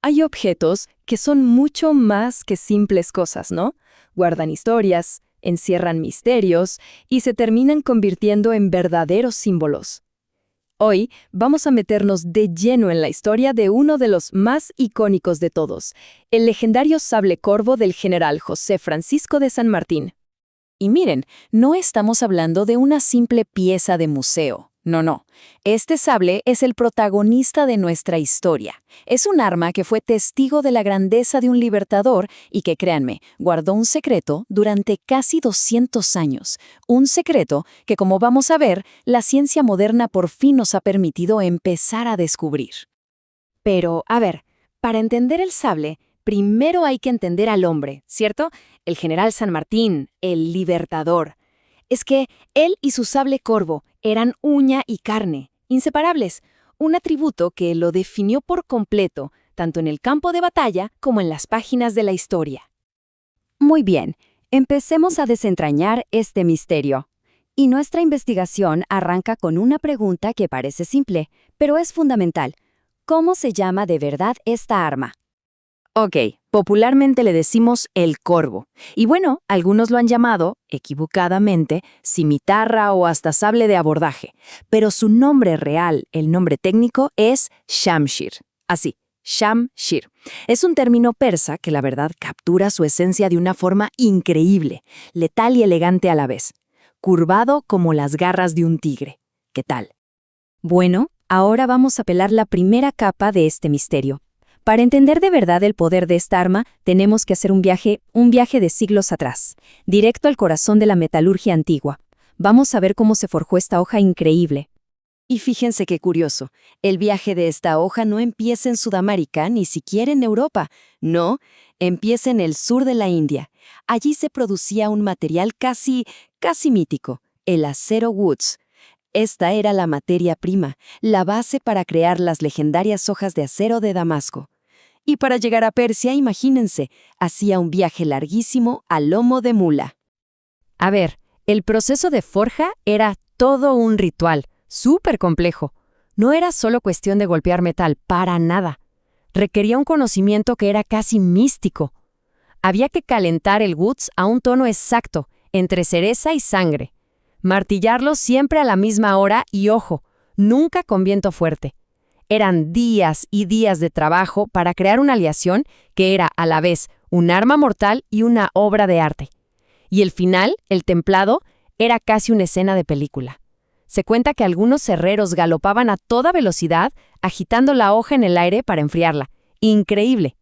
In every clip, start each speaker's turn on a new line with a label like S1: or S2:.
S1: Hay objetos que son mucho más que simples cosas, ¿no? Guardan historias, encierran misterios y se terminan convirtiendo en verdaderos símbolos. Hoy vamos a meternos de lleno en la historia de uno de los más icónicos de todos, el legendario sable corvo del general José Francisco de San Martín.
S2: Y miren, no estamos hablando de una simple pieza de museo. No. Este sable es el protagonista de nuestra historia. Es un arma que fue testigo de la grandeza de un libertador y que, créanme, guardó un secreto durante casi 200 años. Un secreto que, como vamos a ver, la ciencia moderna por fin nos ha permitido empezar a descubrir. Pero, a ver, para entender el sable, primero hay que entender al hombre, ¿cierto? El general San Martín, el libertador. Es que él y su sable corvo eran uña y carne, inseparables, un atributo que lo definió por completo, tanto en el campo de batalla como en las páginas de la historia.
S3: Muy bien, empecemos a desentrañar este misterio. Y nuestra investigación arranca con una pregunta que parece simple, pero es fundamental. ¿Cómo se llama de verdad esta arma?
S2: Ok, popularmente le decimos el corvo. Y bueno, algunos lo han llamado, equivocadamente, cimitarra o hasta sable de abordaje. Pero su nombre real, el nombre técnico, es Shamshir. Así, Shamshir. Es un término persa que la verdad captura su esencia de una forma increíble, letal y elegante a la vez. Curvado como las garras de un tigre. ¿Qué tal?
S3: Bueno, ahora vamos a pelar la primera capa de este misterio. Para entender de verdad el poder de esta arma, tenemos que hacer un viaje de siglos atrás, directo al corazón de la metalurgia antigua. Vamos a ver cómo se forjó esta hoja increíble.
S2: Y fíjense qué curioso, el viaje de esta hoja no empieza en Sudamérica, ni siquiera en Europa. No, empieza en el sur de la India. Allí se producía un material casi mítico, el acero Woods. Esta era la materia prima, la base para crear las legendarias hojas de acero de Damasco. Y para llegar a Persia, imagínense, hacía un viaje larguísimo a lomo de mula.
S1: A ver, el proceso de forja era todo un ritual, súper complejo. No era solo cuestión de golpear metal, para nada. Requería un conocimiento que era casi místico. Había que calentar el woods a un tono exacto, entre cereza y sangre. Martillarlo siempre a la misma hora y, ojo, nunca con viento fuerte. Eran días y días de trabajo para crear una aleación que era a la vez un arma mortal y una obra de arte. Y el final, el templado, era casi una escena de película. Se cuenta que algunos herreros galopaban a toda velocidad, agitando la hoja en el aire para enfriarla. Increíble.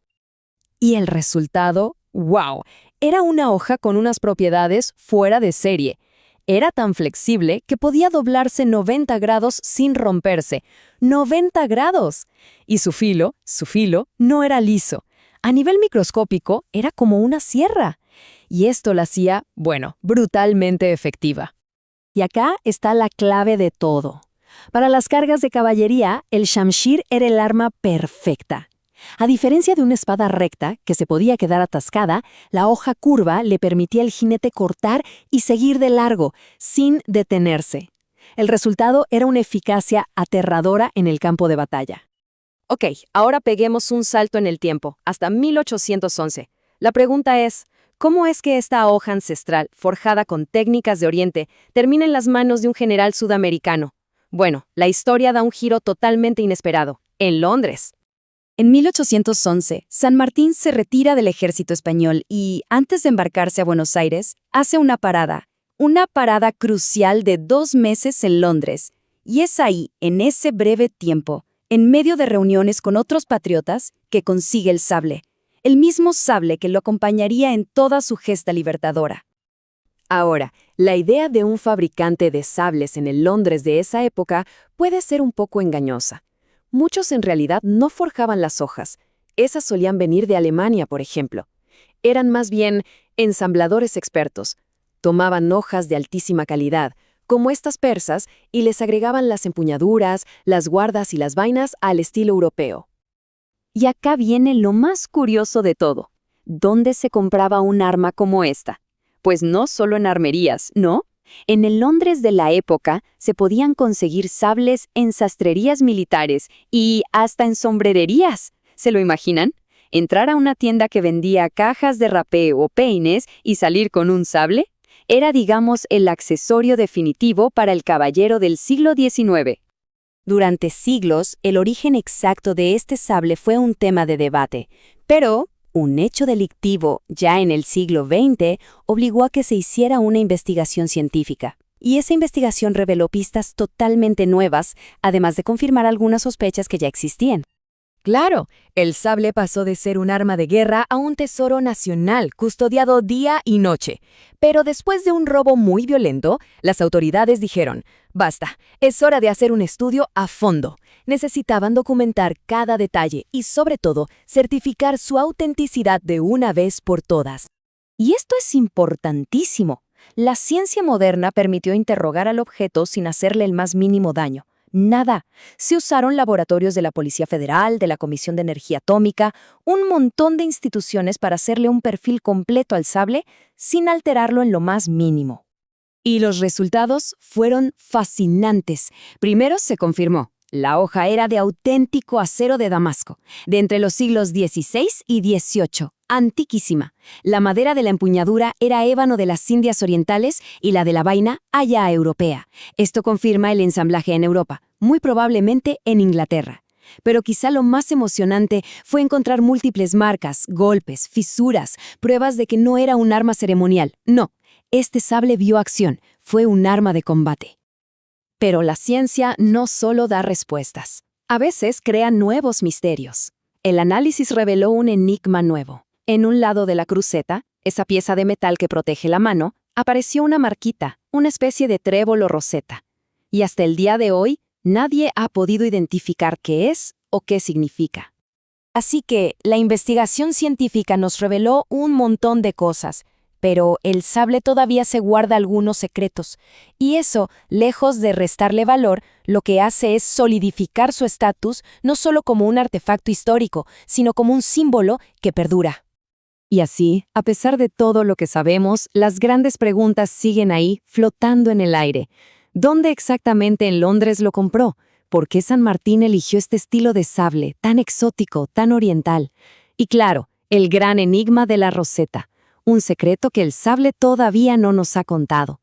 S1: Y el resultado, ¡wow! Era una hoja con unas propiedades fuera de serie. Era tan flexible que podía doblarse 90 grados sin romperse. ¡90 grados! Y su filo no era liso. A nivel microscópico era como una sierra. Y esto la hacía, bueno, brutalmente efectiva. Y acá está la clave de todo. Para las cargas de caballería, el Shamshir era el arma perfecta. A diferencia de una espada recta, que se podía quedar atascada, la hoja curva le permitía al jinete cortar y seguir de largo, sin detenerse. El resultado era una eficacia aterradora en el campo de batalla. Ok, ahora peguemos un salto en el tiempo, hasta 1811. La pregunta es, ¿cómo es que esta hoja ancestral, forjada con técnicas de Oriente, termina en las manos de un general sudamericano? Bueno, la historia da un giro totalmente inesperado, en Londres. En 1811, San Martín se retira del ejército español y, antes de embarcarse a Buenos Aires, hace una parada crucial de 2 meses en Londres. Y es ahí, en ese breve tiempo, en medio de reuniones con otros patriotas, que consigue el sable. El mismo sable que lo acompañaría en toda su gesta libertadora. Ahora, la idea de un fabricante de sables en el Londres de esa época puede ser un poco engañosa. Muchos en realidad no forjaban las hojas. Esas solían venir de Alemania, por ejemplo. Eran más bien ensambladores expertos. Tomaban hojas de altísima calidad, como estas persas, y les agregaban las empuñaduras, las guardas y las vainas al estilo europeo.
S3: Y acá viene lo más curioso de todo. ¿Dónde se compraba un arma como esta? Pues no solo en armerías, ¿no? En el Londres de la época se podían conseguir sables en sastrerías militares y hasta en sombrererías.
S2: ¿Se lo imaginan? Entrar a una tienda que vendía cajas de rapé o peines y salir con un sable era, digamos, el accesorio definitivo para el caballero del siglo XIX.
S3: Durante siglos, el origen exacto de este sable fue un tema de debate, pero un hecho delictivo, ya en el siglo XX, obligó a que se hiciera una investigación científica. Y esa investigación reveló pistas totalmente nuevas, además de confirmar algunas sospechas que ya existían.
S1: Claro, el sable pasó de ser un arma de guerra a un tesoro nacional custodiado día y noche. Pero después de un robo muy violento, las autoridades dijeron, basta, es hora de hacer un estudio a fondo. Necesitaban documentar cada detalle y, sobre todo, certificar su autenticidad de una vez por todas.
S2: Y esto es importantísimo. La ciencia moderna permitió interrogar al objeto sin hacerle el más mínimo daño. Nada. Se usaron laboratorios de la Policía Federal, de la Comisión de Energía Atómica, un montón de instituciones para hacerle un perfil completo al sable sin alterarlo en lo más mínimo.
S1: Y los resultados fueron fascinantes. Primero se confirmó. La hoja era de auténtico acero de Damasco, de entre los siglos XVI y XVIII, antiquísima. La madera de la empuñadura era ébano de las Indias Orientales y la de la vaina, haya europea. Esto confirma el ensamblaje en Europa, muy probablemente en Inglaterra. Pero quizá lo más emocionante fue encontrar múltiples marcas, golpes, fisuras, pruebas de que no era un arma ceremonial. No, este sable vio acción, fue un arma de combate. Pero la ciencia no solo da respuestas. A veces crea nuevos misterios. El análisis reveló un enigma nuevo. En un lado de la cruceta, esa pieza de metal que protege la mano, apareció una marquita, una especie de trébol o roseta. Y hasta el día de hoy, nadie ha podido identificar qué es o qué significa.
S3: Así que la investigación científica nos reveló un montón de cosas, pero el sable todavía se guarda algunos secretos, y eso, lejos de restarle valor, lo que hace es solidificar su estatus no solo como un artefacto histórico, sino como un símbolo que perdura.
S1: Y así, a pesar de todo lo que sabemos, las grandes preguntas siguen ahí, flotando en el aire. ¿Dónde exactamente en Londres lo compró? ¿Por qué San Martín eligió este estilo de sable, tan exótico, tan oriental? Y claro, el gran enigma de la roseta. Un secreto que el sable todavía no nos ha contado.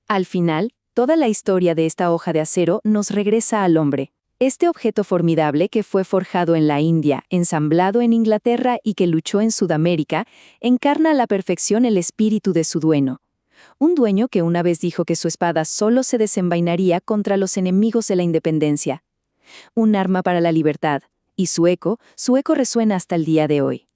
S3: Al final, toda la historia de esta hoja de acero nos regresa al hombre. Este objeto formidable que fue forjado en la India, ensamblado en Inglaterra y que luchó en Sudamérica, encarna a la perfección el espíritu de su dueño. Un dueño que una vez dijo que su espada solo se desenvainaría contra los enemigos de la independencia. Un arma para la libertad, y su eco resuena hasta el día de hoy.